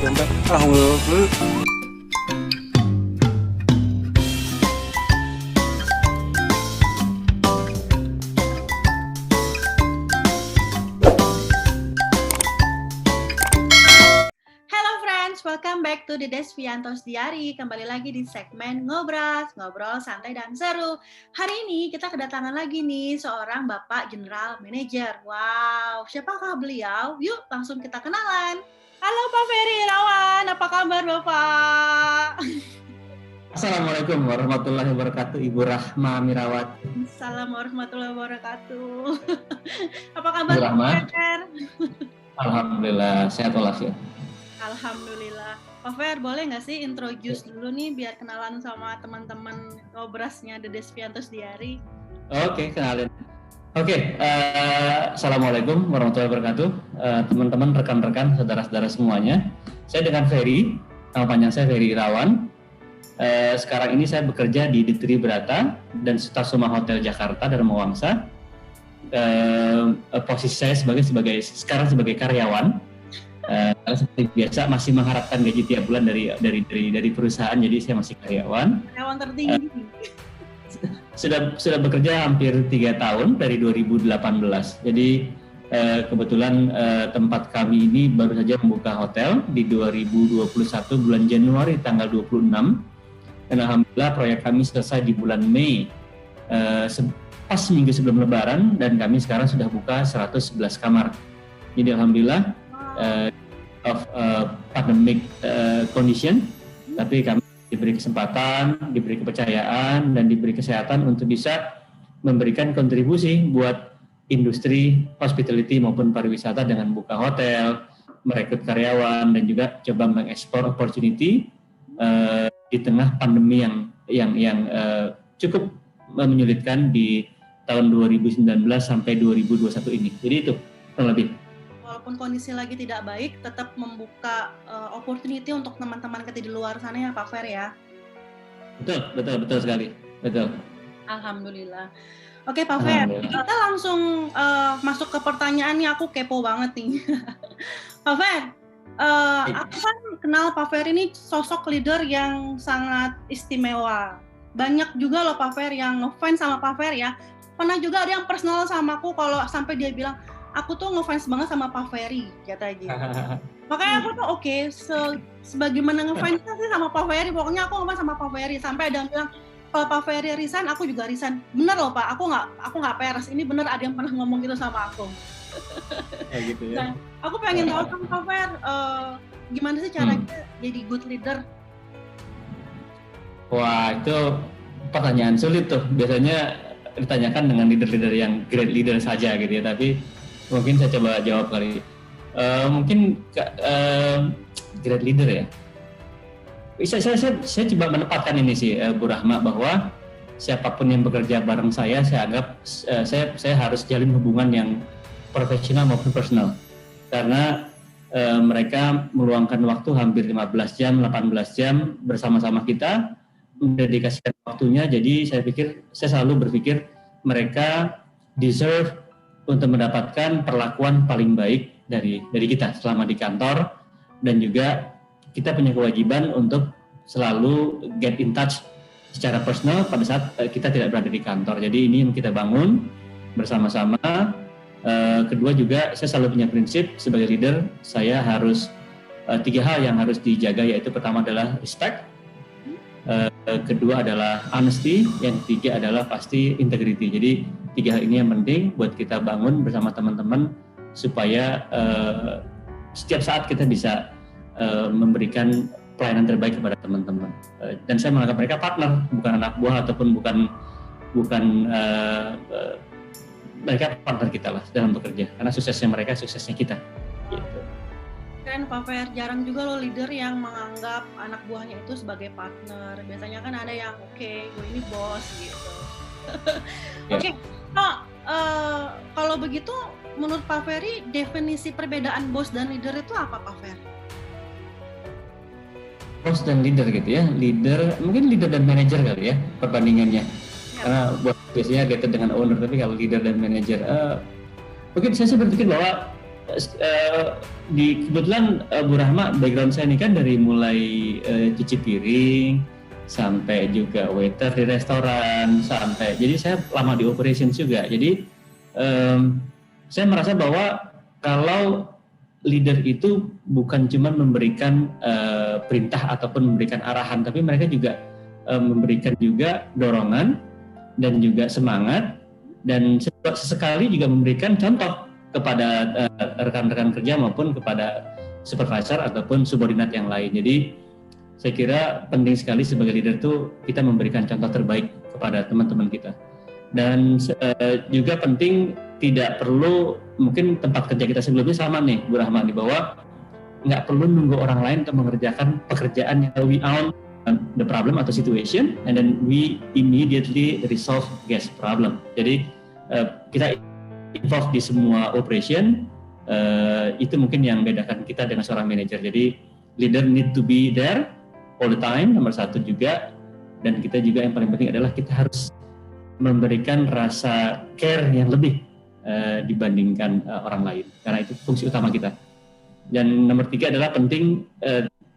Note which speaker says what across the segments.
Speaker 1: dompet. Alhamdulillah.
Speaker 2: Hello friends, welcome back to the Desviantos Diary. Kembali lagi di segmen Ngobras, ngobrol santai dan seru. Hari ini kita kedatangan lagi nih seorang Bapak General Manager. Wow, siapakah beliau? Yuk langsung kita kenalan. Halo Pak Ferry Irawan, apa kabar Bapak?
Speaker 3: Assalamualaikum warahmatullahi wabarakatuh, Ibu Rahma Mirawati.
Speaker 2: Assalamualaikum warahmatullahi wabarakatuh. Apa kabar
Speaker 3: Ibu Rahma?
Speaker 2: Pak Fer?
Speaker 3: Alhamdulillah, sehat walafiat.
Speaker 2: Alhamdulillah. Pak Fer, boleh nggak sih introduce dulu nih biar kenalan sama teman-teman ngobrasnya The Desviantos Diary?
Speaker 3: Oke, kenalin. Assalamualaikum warahmatullahi wabarakatuh, teman-teman, rekan-rekan, saudara-saudara semuanya. Saya dengan Ferry, nama panjang saya Ferry Irawan. Sekarang ini saya bekerja di Ditri Brata dan Sutasoma Hotel Jakarta Dharma Wangsa. Posisi saya sekarang sebagai karyawan. Karena seperti biasa masih mengharapkan gaji tiap bulan dari perusahaan, jadi saya masih karyawan.
Speaker 2: Karyawan tertinggi.
Speaker 3: Sudah bekerja hampir 3 tahun dari 2018. Jadi kebetulan tempat kami ini baru saja membuka hotel di 2021 bulan Januari tanggal 26. Dan alhamdulillah proyek kami selesai di bulan Mei pas seminggu sebelum Lebaran, dan kami sekarang sudah buka 111 kamar. Jadi alhamdulillah of pandemic condition, tapi kami diberi kesempatan, diberi kepercayaan, dan diberi kesehatan untuk bisa memberikan kontribusi buat industri hospitality maupun pariwisata dengan buka hotel, merekrut karyawan, dan juga coba mengekspor opportunity di tengah pandemi yang cukup menyulitkan di tahun 2019 sampai 2021 ini. Jadi itu kurang lebih.
Speaker 2: Walaupun kondisi lagi tidak baik, tetap membuka opportunity untuk teman-teman kita di luar sana ya Pak Fer ya.
Speaker 3: Betul sekali. Betul.
Speaker 2: Alhamdulillah. Oke Pak Fer, kita langsung masuk ke pertanyaannya. Aku kepo banget nih. Pak Fer, aku kan kenal Pak Fer ini sosok leader yang sangat istimewa. Banyak juga loh Pak Fer yang ngefans sama Pak Fer ya. Pernah juga ada yang personal sama aku kalau sampai dia bilang, aku tuh ngefans banget sama Pak Ferry, katanya. Makanya aku tuh sebagaimana ngefansnya sih sama Pak Ferry, pokoknya aku ngefans sama Pak Ferry. Sampai ada yang bilang, kalau Pak Ferry resign, aku juga resign. Bener loh Pak, aku nggak peres. Ini bener, ada yang pernah ngomong gitu sama aku.
Speaker 3: Gitu ya.
Speaker 2: Nah, aku pengen tahu kan Pak Fer, gimana sih caranya jadi good leader?
Speaker 3: Wah, itu pertanyaan sulit tuh. Biasanya ditanyakan dengan leader-leader yang great leader saja gitu ya. Tapi mungkin saya coba jawab kali. Mungkin great leader ya. Saya coba menempatkan ini sih, Bu Rahma, bahwa siapapun yang bekerja bareng saya anggap saya harus jalin hubungan yang profesional maupun personal. Karena mereka meluangkan waktu hampir 15 jam, 18 jam bersama-sama kita, mendedikasikan waktunya. Jadi saya selalu berpikir mereka deserve untuk mendapatkan perlakuan paling baik dari kita selama di kantor, dan juga kita punya kewajiban untuk selalu get in touch secara personal pada saat kita tidak berada di kantor. Jadi ini yang kita bangun bersama-sama. Kedua juga saya selalu punya prinsip sebagai leader, saya harus 3 hal yang harus dijaga, yaitu pertama adalah respect, kedua adalah honesty, yang ketiga adalah pasti integrity. Jadi 3 hal ini yang penting buat kita bangun bersama teman-teman supaya setiap saat kita bisa memberikan pelayanan terbaik kepada teman-teman. Dan saya menganggap mereka partner, bukan anak buah ataupun bukan mereka partner kita lah dalam bekerja. Karena suksesnya mereka, suksesnya kita. Gitu.
Speaker 2: Keren Pak Fer, jarang juga loh leader yang menganggap anak buahnya itu sebagai partner. Biasanya kan ada yang gue ini bos gitu. Oke. Kalau begitu menurut Pak Ferry, definisi perbedaan bos dan leader itu apa Pak Fer?
Speaker 3: Bos dan leader gitu ya. Mungkin leader dan manager kali ya perbandingannya. Karena biasanya related dengan owner, tapi kalau leader dan manager, mungkin saya berpikir bahwa kebetulan Bu Rahma, background saya ini kan dari mulai cuci piring sampai juga waiter di restoran, sampai jadi saya lama di operations juga. Jadi saya merasa bahwa kalau leader itu bukan cuma memberikan perintah ataupun memberikan arahan, tapi mereka juga memberikan juga dorongan dan juga semangat, dan sesekali juga memberikan contoh kepada rekan-rekan kerja maupun kepada supervisor ataupun subordinat yang lain. Jadi saya kira penting sekali sebagai leader itu kita memberikan contoh terbaik kepada teman-teman kita. Dan juga penting, tidak perlu, mungkin tempat kerja kita sebelumnya sama nih Bu Rahma, bahwa nggak perlu nunggu orang lain untuk mengerjakan pekerjaan yang we own the problem atau situation and then we immediately resolve gas problem. Jadi kita involved di semua operation, itu mungkin yang bedakan kita dengan seorang manajer. Jadi leader need to be there all the time, nomor satu juga, dan kita juga yang paling penting adalah kita harus memberikan rasa care yang lebih dibandingkan orang lain, karena itu fungsi utama kita. Dan nomor tiga adalah penting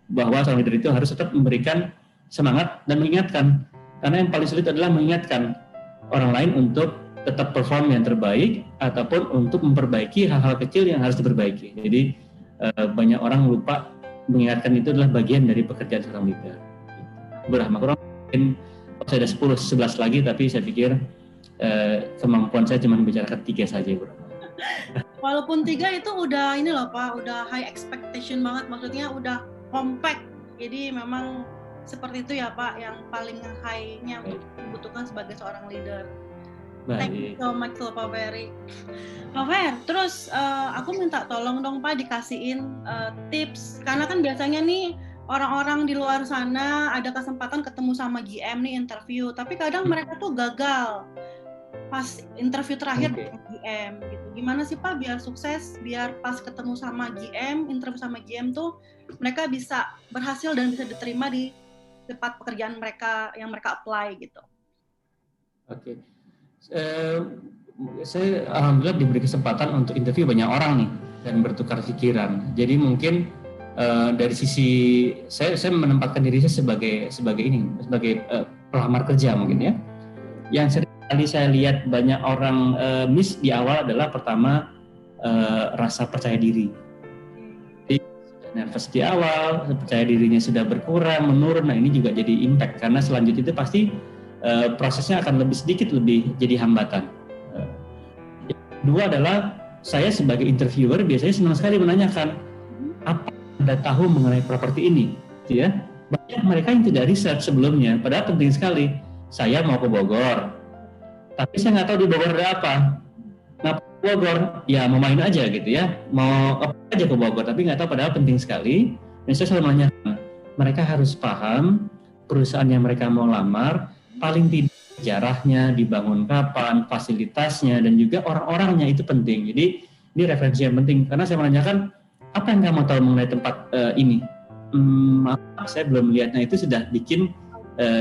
Speaker 3: bahwa seorang leader itu harus tetap memberikan semangat dan mengingatkan, karena yang paling sulit adalah mengingatkan orang lain untuk tetap perform yang terbaik ataupun untuk memperbaiki hal-hal kecil yang harus diperbaiki. Jadi banyak orang lupa mengingatkan itu adalah bagian dari pekerjaan seorang leader. Berahma kurang mungkin saya ada 10-11 lagi, tapi saya pikir kemampuan saya cuma membicarakan 3 saja, Bro.
Speaker 2: Walaupun 3 itu udah ini loh Pak, udah high expectation banget, maksudnya udah compact. Jadi memang seperti itu ya Pak, yang paling high-nya dibutuhkan sebagai seorang leader.
Speaker 3: Baik.
Speaker 2: Thank you so much loh Pak Ferry. Pak Fer, terus aku minta tolong dong Pak dikasihin tips, karena kan biasanya nih orang-orang di luar sana ada kesempatan ketemu sama GM nih interview, tapi kadang mereka tuh gagal pas interview terakhir dengan GM gitu. Gimana sih Pak biar sukses, biar pas ketemu sama GM, interview sama GM tuh mereka bisa berhasil dan bisa diterima di tempat pekerjaan mereka yang mereka apply gitu.
Speaker 3: Oke. Saya alhamdulillah diberi kesempatan untuk interview banyak orang nih dan bertukar pikiran. Jadi mungkin dari sisi saya menempatkan diri saya sebagai pelamar kerja mungkin ya. Yang sering kali saya lihat banyak orang miss di awal adalah pertama rasa percaya diri. Jadi nervous di awal, percaya dirinya sudah berkurang, menurun. Nah ini juga jadi impact karena selanjutnya itu pasti prosesnya akan lebih jadi hambatan. Yang kedua adalah saya sebagai interviewer biasanya senang sekali menanyakan apa Anda tahu mengenai properti ini, gitu ya. Banyak mereka yang tidak research sebelumnya, padahal penting sekali. Saya mau ke Bogor, tapi saya nggak tahu di Bogor ada apa. Nah, Bogor, ya mau main aja gitu ya, mau apa aja ke Bogor, tapi nggak tahu, padahal penting sekali. Dan saya selalu menanyakan, mereka harus paham perusahaan yang mereka mau lamar, paling tidak sejarahnya, dibangun kapan, fasilitasnya, dan juga orang-orangnya itu penting. Jadi ini referensi yang penting, karena saya menanyakan, apa yang kamu tahu mengenai tempat ini? Saya belum melihatnya, itu sudah bikin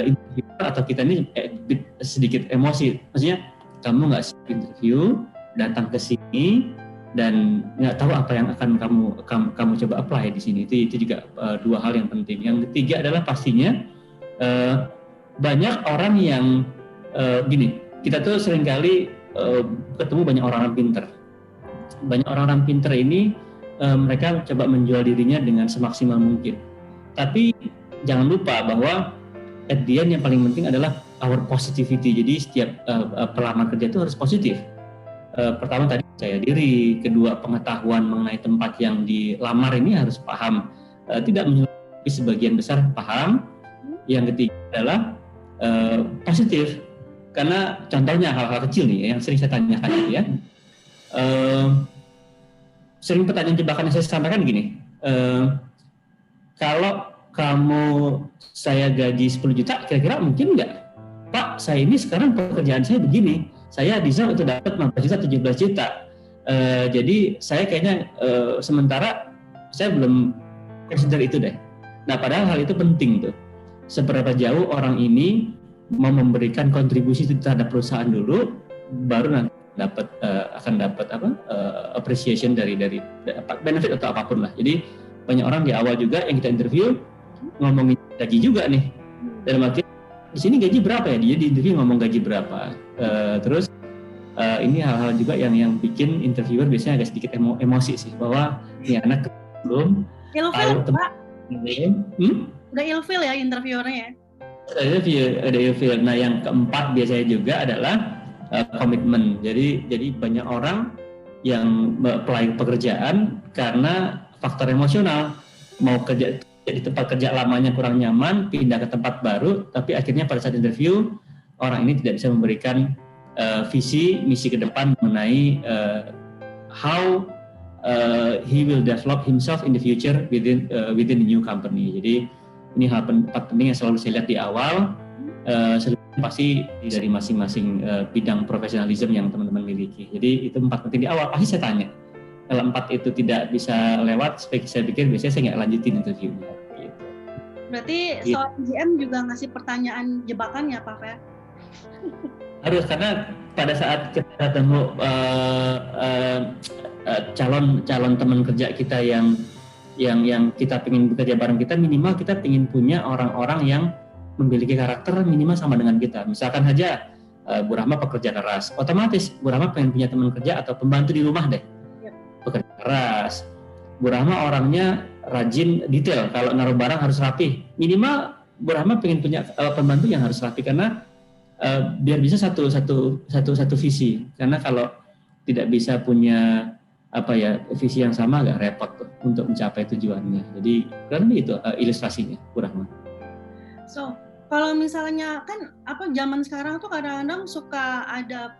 Speaker 3: interview atau kita ini sedikit emosi. Maksudnya, kamu nggak siap interview, datang ke sini, dan nggak tahu apa yang akan kamu coba apply di sini. Itu juga dua hal yang penting. Yang ketiga adalah pastinya banyak orang yang gini, kita tuh seringkali ketemu banyak orang-orang pinter. Banyak orang-orang pinter ini mereka coba menjual dirinya dengan semaksimal mungkin. Tapi jangan lupa bahwa at the end yang paling penting adalah our positivity. Jadi setiap pelamar kerja itu harus positif. Pertama tadi percaya diri, kedua pengetahuan mengenai tempat yang dilamar ini harus paham. Tidak menyeluruh, sebagian besar paham. Yang ketiga adalah positif, karena contohnya hal-hal kecil nih yang sering saya tanyakan gitu ya. Sering pertanyaan jebakan yang saya sampaikan gini, kalau saya gaji 10 juta, kira-kira mungkin nggak? Pak, saya ini sekarang pekerjaan saya begini, saya bisa untuk dapat 15 juta, 17 juta. Jadi saya kayaknya sementara saya belum consider itu deh. Nah padahal hal itu penting tuh. Seberapa jauh orang ini mau memberikan kontribusi terhadap perusahaan dulu, baru nanti akan dapat appreciation dari benefit atau apapun lah. Jadi banyak orang di awal juga yang kita interview ngomongin gaji juga nih. Dalam arti di sini gaji berapa ya? Dia di interview ngomong gaji berapa. Terus ini hal-hal juga yang bikin interviewer biasanya agak sedikit emosi sih, bahwa ini anak belum
Speaker 2: ilfil,
Speaker 3: tahu
Speaker 2: Pak. Udah ilfil ya interviewernya ya?
Speaker 3: Ada ilfil. Nah, yang keempat biasanya juga adalah komitmen. Jadi banyak orang yang apply pekerjaan karena faktor emosional, mau kerja di tempat kerja lamanya kurang nyaman, pindah ke tempat baru, tapi akhirnya pada saat interview orang ini tidak bisa memberikan visi misi ke depan mengenai how he will develop himself in the future within the new company. Jadi ini hal penting yang selalu saya lihat di awal. Selebihnya pasti dari masing-masing bidang profesionalisme yang teman-teman miliki. Jadi itu 4 penting di awal. Pasti saya tanya. Kalau 4 itu tidak bisa lewat, saya pikir biasanya saya nggak lanjutin interviewnya. Gitu.
Speaker 2: Berarti soal GM juga ngasih pertanyaan jebakan ya, Pak Fer?
Speaker 3: Harus, karena pada saat kita ketemu calon teman kerja kita yang kita pengen bekerja bareng kita, minimal kita pengen punya orang-orang yang memiliki karakter minimal sama dengan kita. Misalkan saja Bu Rahma pekerja keras, otomatis Bu Rahma pengen punya teman kerja atau pembantu di rumah deh, bekerja keras. Bu Rahma orangnya rajin, detail, kalau naruh barang harus rapi. Minimal Bu Rahma pengen punya pembantu yang harus rapi, karena biar bisa satu visi. Karena kalau tidak bisa punya visi yang sama, agak repot tuh untuk mencapai tujuannya. Jadi kurang lebih itu ilustrasinya, Bu Rahma.
Speaker 2: So, kalau misalnya kan zaman sekarang tuh kadang-kadang suka ada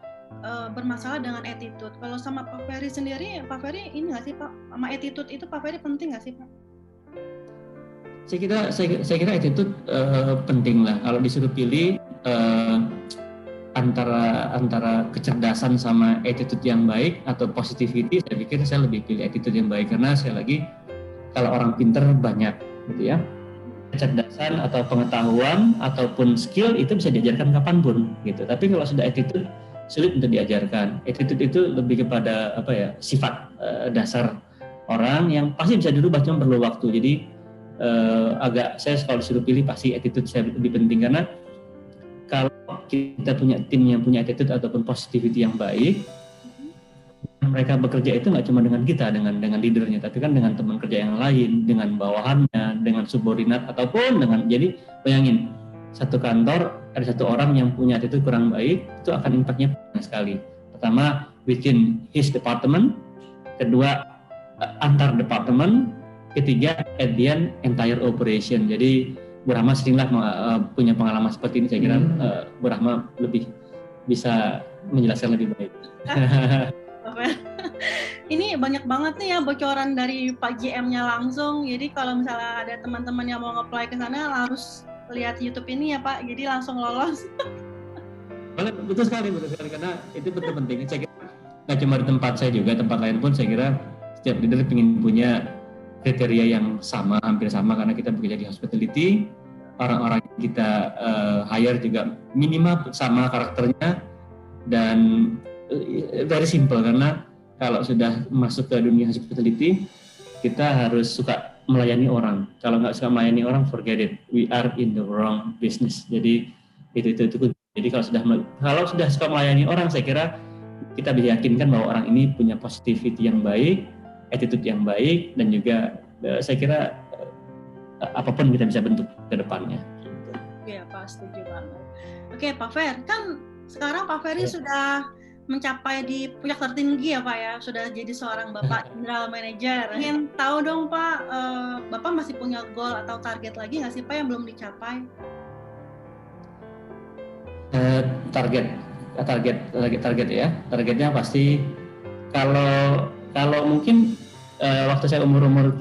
Speaker 2: bermasalah dengan attitude. Kalau sama Pak Ferry sendiri, Pak Ferry ini nggak sih Pak, sama attitude itu Pak Ferry penting nggak sih Pak?
Speaker 3: Saya kira attitude penting lah. Kalau disuruh pilih antara kecerdasan sama attitude yang baik atau positivity, saya pikir saya lebih pilih attitude yang baik, karena sekali lagi kalau orang pinter banyak gitu ya, kecerdasan atau pengetahuan ataupun skill itu bisa diajarkan kapanpun gitu. Tapi kalau sudah attitude sulit untuk diajarkan. Attitude itu lebih kepada sifat dasar orang yang pasti bisa dirubah, cuma perlu waktu. Jadi saya kalau disuruh pilih pasti attitude saya lebih penting, karena kalau kita punya tim yang punya attitude ataupun positivity yang baik, mereka bekerja itu nggak cuma dengan kita, dengan leadernya, tapi kan dengan teman kerja yang lain, dengan bawahannya, dengan subordinat, ataupun jadi bayangin satu kantor ada satu orang yang punya attitude kurang baik, itu akan impactnya banyak sekali. Pertama within his department, kedua antar departemen, ketiga at the end entire operation. Jadi Bu Rahma seringlah punya pengalaman seperti ini. Saya kira Bu Rahma lebih bisa menjelaskan lebih baik.
Speaker 2: Ini banyak banget nih ya bocoran dari Pak GM-nya langsung. Jadi kalau misalnya ada teman-teman yang mau nge-apply ke sana harus lihat YouTube ini ya Pak. Jadi langsung lolos.
Speaker 3: Betul sekali, karena itu betul penting. Saya kira nggak cuma di tempat saya juga, tempat lain pun saya kira setiap leader ingin punya kriteria yang sama, hampir sama, karena kita bekerja di hospitality. Orang-orang yang kita hire juga minimal sama karakternya, dan very simple, karena kalau sudah masuk ke dunia hospitality kita harus suka melayani orang. Kalau nggak suka melayani orang, forget it, we are in the wrong business. Jadi itu. Jadi kalau sudah suka melayani orang, saya kira kita bisa yakinkan bahwa orang ini punya positivity yang baik, attitude yang baik, dan juga saya kira apapun kita bisa bentuk ke depannya.
Speaker 2: Iya Pak, setuju banget. Oke Pak Fer, kan sekarang Pak Ferry sudah mencapai di puncak tertinggi ya Pak ya, sudah jadi seorang Bapak General Manager. Ingin tahu dong Pak, Bapak masih punya goal atau target lagi nggak sih Pak yang belum dicapai? Target ya. Targetnya pasti kalau mungkin waktu saya umur 30,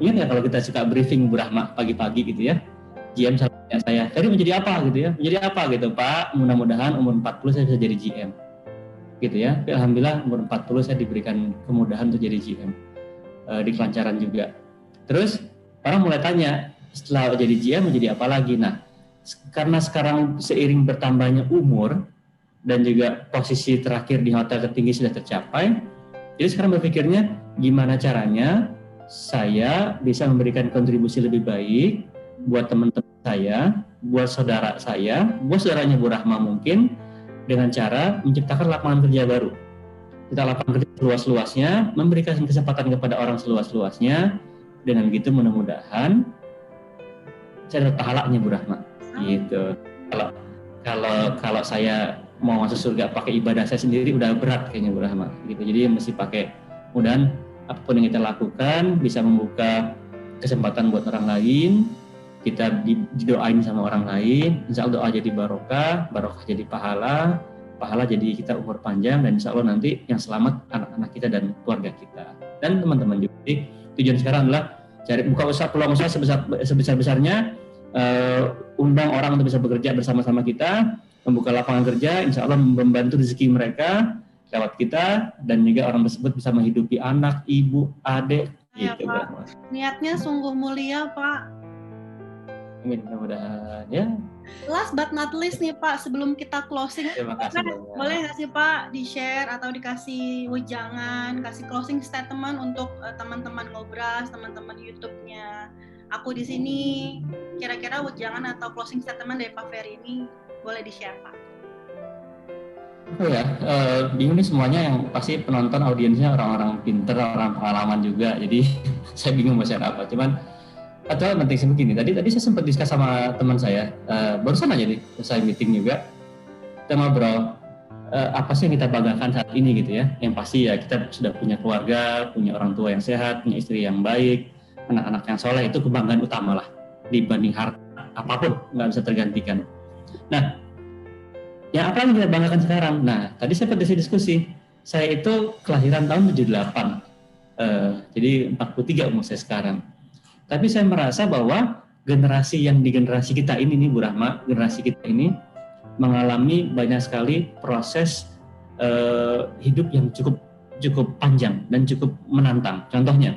Speaker 2: ingat ya kalau kita suka briefing Bu Rahma pagi-pagi gitu ya, GM saya, tadi menjadi apa gitu ya, menjadi apa gitu Pak, mudah-mudahan umur 40 saya bisa jadi GM gitu ya. Tapi alhamdulillah umur 40 saya diberikan kemudahan untuk jadi GM di kelancaran juga. Terus orang mulai tanya, setelah jadi GM menjadi apa lagi? Nah, karena sekarang seiring bertambahnya umur
Speaker 3: dan juga posisi terakhir di hotel tertinggi sudah tercapai. Jadi sekarang berpikirnya gimana caranya saya bisa memberikan kontribusi lebih baik buat teman-teman saya, buat saudara saya, buat saudaranya Bu Rahma mungkin, dengan cara menciptakan lapangan kerja baru. Kita lapangan kerja seluas-luasnya, memberikan kesempatan kepada orang seluas-luasnya, dengan gitu mudah-mudahan saya dapat pahalanya Bu Rahma. Gitu. Kalau saya mau masuk surga pakai ibadah saya sendiri udah berat kayaknya Bu Rahma. Gitu. Jadi mesti pakai, mudahan apapun yang kita lakukan bisa membuka kesempatan buat orang lain. Kita didoain sama orang lain, insya Allah doa jadi barokah, barokah jadi pahala, pahala jadi kita umur panjang, dan insya Allah nanti yang selamat anak-anak kita dan keluarga kita dan teman-teman juga. Jadi tujuan sekarang adalah cari buka usaha, peluang usaha sebesar-besarnya, undang orang untuk bisa bekerja bersama-sama kita, membuka lapangan kerja, insya Allah membantu rezeki mereka lewat kita, dan juga orang tersebut bisa menghidupi anak, ibu, adik.
Speaker 2: Ya,
Speaker 3: gitu,
Speaker 2: Pak. Niatnya sungguh mulia, Pak.
Speaker 3: Mudah-mudahan ya.
Speaker 2: Last but not least nih Pak, sebelum kita closing, boleh nggak sih Pak di-share atau dikasih wejangan, kasih closing statement untuk teman-teman Ngobras, teman-teman YouTube-nya Aku di Sini, kira-kira wejangan atau closing statement dari Pak Ferry ini boleh di-share Pak?
Speaker 3: Oh ya, bingung nih semuanya, yang pasti penonton audiensnya orang-orang pinter, orang pengalaman juga, jadi saya bingung mau share apa. Cuman atau penting sih begini, tadi saya sempat diskus sama teman saya, barusan aja nih, saya meeting juga, kita ngobrol apa sih yang kita banggakan saat ini gitu ya. Yang pasti ya kita sudah punya keluarga, punya orang tua yang sehat, punya istri yang baik, anak-anak yang soleh, itu kebanggaan utama lah dibanding harta apapun, nggak bisa tergantikan. Nah, yang apa yang kita banggakan sekarang? Nah, tadi saya pada diskusi, saya itu kelahiran tahun 78, jadi 43 umur saya sekarang. Tapi saya merasa bahwa generasi kita ini nih Bu Rahma, generasi kita ini mengalami banyak sekali proses hidup yang cukup panjang dan cukup menantang. Contohnya,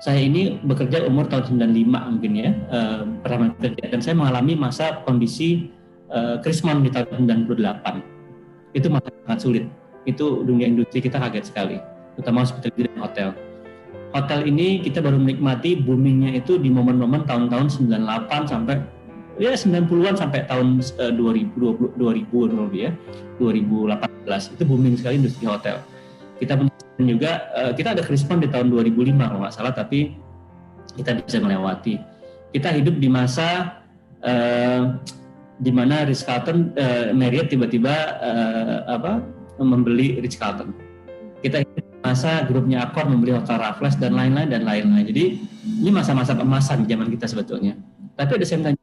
Speaker 3: saya ini bekerja umur tahun 95 mungkin ya, pertama kerja, dan saya mengalami masa kondisi krismon di tahun 98. Itu sangat sulit. Itu dunia industri kita kaget sekali, terutama hospitality dan hotel. Hotel ini kita baru menikmati boomingnya itu di momen-momen tahun-tahun 98 sampai ya 90-an sampai tahun 2000 ya, 2018 itu booming sekali industri hotel. Kita juga kita ada krispon di tahun 2005 kalau nggak salah, tapi kita bisa melewati. Kita hidup di masa di mana Ritz-Carlton, Marriott tiba-tiba membeli Ritz-Carlton. Kita hidup masa grupnya Accor membeli Hotel Raffles dan lain-lain. Jadi ini masa-masa emasan di zaman kita sebetulnya. Tapi ada same time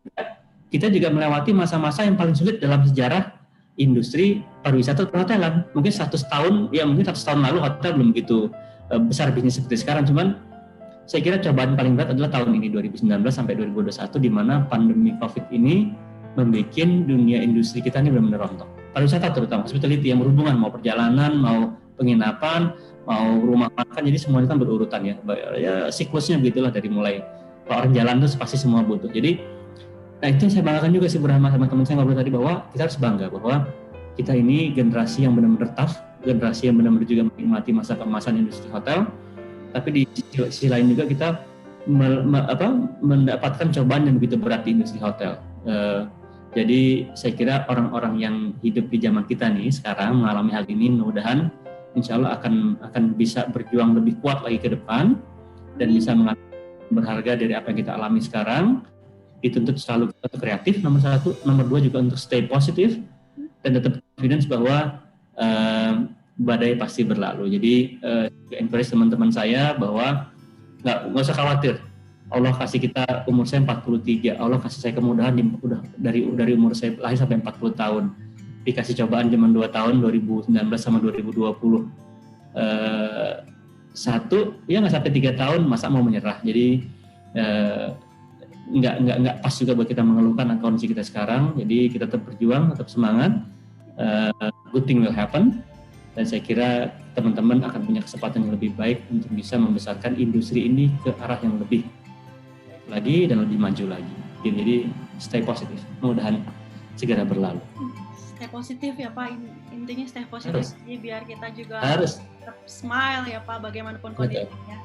Speaker 3: kita juga melewati masa-masa yang paling sulit dalam sejarah industri pariwisata perhotelan. Mungkin 100 tahun lalu hotel belum begitu besar bisnis seperti sekarang. Cuman saya kira cobaan paling berat adalah tahun ini 2019 sampai 2021, di mana pandemi Covid ini membuat dunia industri kita ini benar-benar rontok. Pariwisata terutama hospitality yang berhubungan, mau perjalanan, mau penginapan, mau rumah makan, jadi semuanya kan berurutan ya siklusnya begitulah, dari mulai kalau orang jalan tuh pasti semua butuh. Jadi nah itu yang saya banggakan juga sih Bu Rahma, sama teman saya ngobrol tadi, bahwa kita harus bangga bahwa kita ini generasi yang benar-benar tough, generasi yang benar-benar juga menikmati masa keemasan industri hotel, tapi di sisi lain juga kita mendapatkan cobaan yang begitu berat di industri hotel. Jadi saya kira orang-orang yang hidup di zaman kita nih sekarang mengalami hal ini, mudah-mudahan insya Allah akan bisa berjuang lebih kuat lagi ke depan dan bisa berharga dari apa yang kita alami sekarang. Dituntut selalu kreatif, nomor satu, nomor dua juga untuk stay positif dan tetap confidence bahwa badai pasti berlalu. Jadi encourage teman-teman saya bahwa nggak usah khawatir. Allah kasih kita, umur saya 43, Allah kasih saya kemudahan udah dari umur saya lahir sampai 40 tahun. Dikasih cobaan cuma 2 tahun, 2019 sama 2020. Satu, ya nggak sampai 3 tahun, masa mau menyerah. Jadi nggak pas juga buat kita mengeluhkan kondisi kita sekarang. Jadi kita tetap berjuang, tetap semangat. Good thing will happen. Dan saya kira teman-teman akan punya kesempatan yang lebih baik untuk bisa membesarkan industri ini ke arah yang lebih lagi dan lebih maju lagi. Jadi stay positif. Mudah-mudahan segera berlalu.
Speaker 2: stay positif ya Pak, intinya stay positif biar kita juga
Speaker 3: harus
Speaker 2: tetap smile ya Pak, bagaimanapun kondisinya.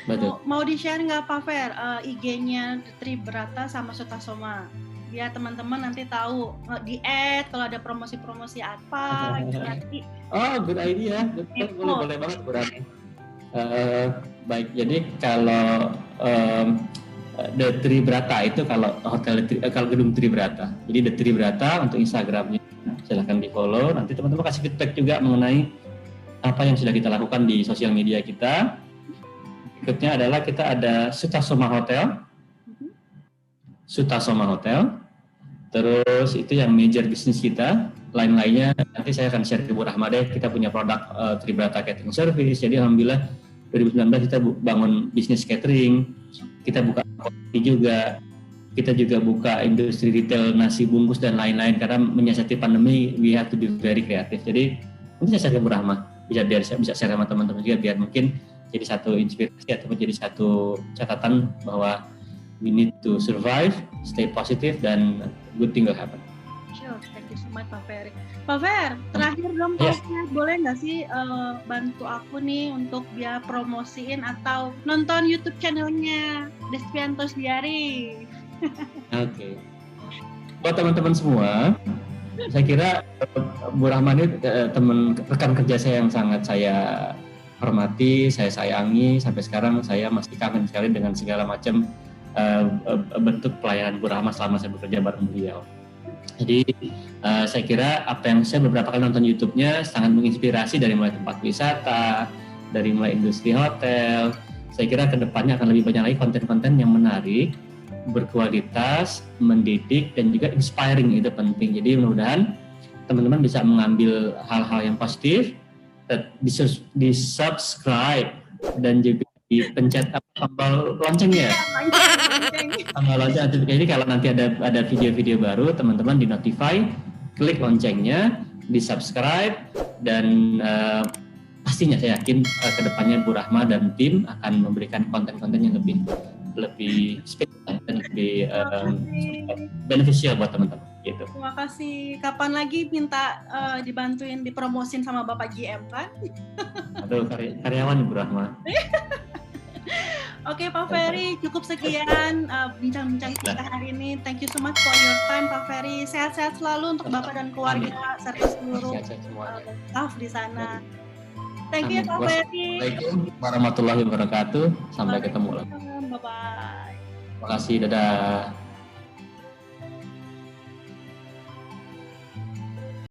Speaker 3: Betul.
Speaker 2: Mau di-share nggak Pak Fer IG-nya Tribrata sama Sutasoma? Biar teman-teman nanti tahu di-add kalau ada promosi-promosi apa gitu nanti.
Speaker 3: Oh, good idea. Boleh banget berarti. Baik, jadi kalau The Tribrata itu kalau kalau gedung Tribrata. Jadi The Tribrata untuk Instagramnya silahkan di follow. Nanti teman-teman kasih feedback juga mengenai apa yang sudah kita lakukan di sosial media kita. Berikutnya adalah kita ada Sutasoma Hotel. Terus itu yang major bisnis kita. Lain-lainnya nanti saya akan share ke Bu Rahma deh. Kita punya produk Tribrata Catering Service. Jadi alhamdulillah 2019 kita bangun bisnis catering. Kita buka kopi juga. Kita juga buka industri retail nasi bungkus dan lain-lain karena menyiasati pandemi we have to be very kreatif. Jadi mungkin saya share ke Bu Rahma. Biar saya bisa share sama teman-teman juga biar mungkin jadi satu inspirasi atau menjadi satu catatan bahwa we need to survive, stay positive, dan good thing will happen.
Speaker 2: Sure, thank you so much Pak Ferry. Pak Fer, terakhir dong Pak Fer, boleh nggak sih bantu aku nih untuk biar promosiin atau nonton YouTube channelnya Despianto Setiari?
Speaker 3: Oke. Buat teman-teman semua, saya kira Bu Rahma ini rekan kerja saya yang sangat saya hormati, saya sayangi, sampai sekarang saya masih kangen sekali dengan segala macam bentuk pelayanan Bu Rahma selama saya bekerja bareng beliau. Jadi saya kira apa yang saya beberapa kali nonton YouTube-nya sangat menginspirasi dari mulai tempat wisata, dari mulai industri hotel. Saya kira kedepannya akan lebih banyak lagi konten-konten yang menarik, berkualitas, mendidik, dan juga inspiring, itu penting. Jadi mudah-mudahan teman-teman bisa mengambil hal-hal yang positif, di subscribe dan juga dipencet tombol loncengnya. Tombol lonceng jadi kalau nanti ada video-video baru teman-teman di notify, klik loncengnya, di subscribe, dan pastinya saya yakin kedepannya Bu Rahma dan tim akan memberikan konten-konten yang lebih spesial dan lebih beneficial buat teman-teman. Gitu.
Speaker 2: Terima kasih. Kapan lagi minta dibantuin dipromosin sama Bapak GM kan?
Speaker 3: Aduh, karyawan Bu Rahma.
Speaker 2: Oke Pak Ferry, cukup sekian bincang-bincang kita hari ini. Thank you so much for your time Pak Ferry. Sehat-sehat selalu untuk Bapak dan keluarga serta seluruh staff di sana. Thank you Pak Ferry.
Speaker 3: Assalamualaikum warahmatullahi wabarakatuh. Sampai ketemu lagi.
Speaker 2: Bye-bye.
Speaker 3: Terima kasih, dadah.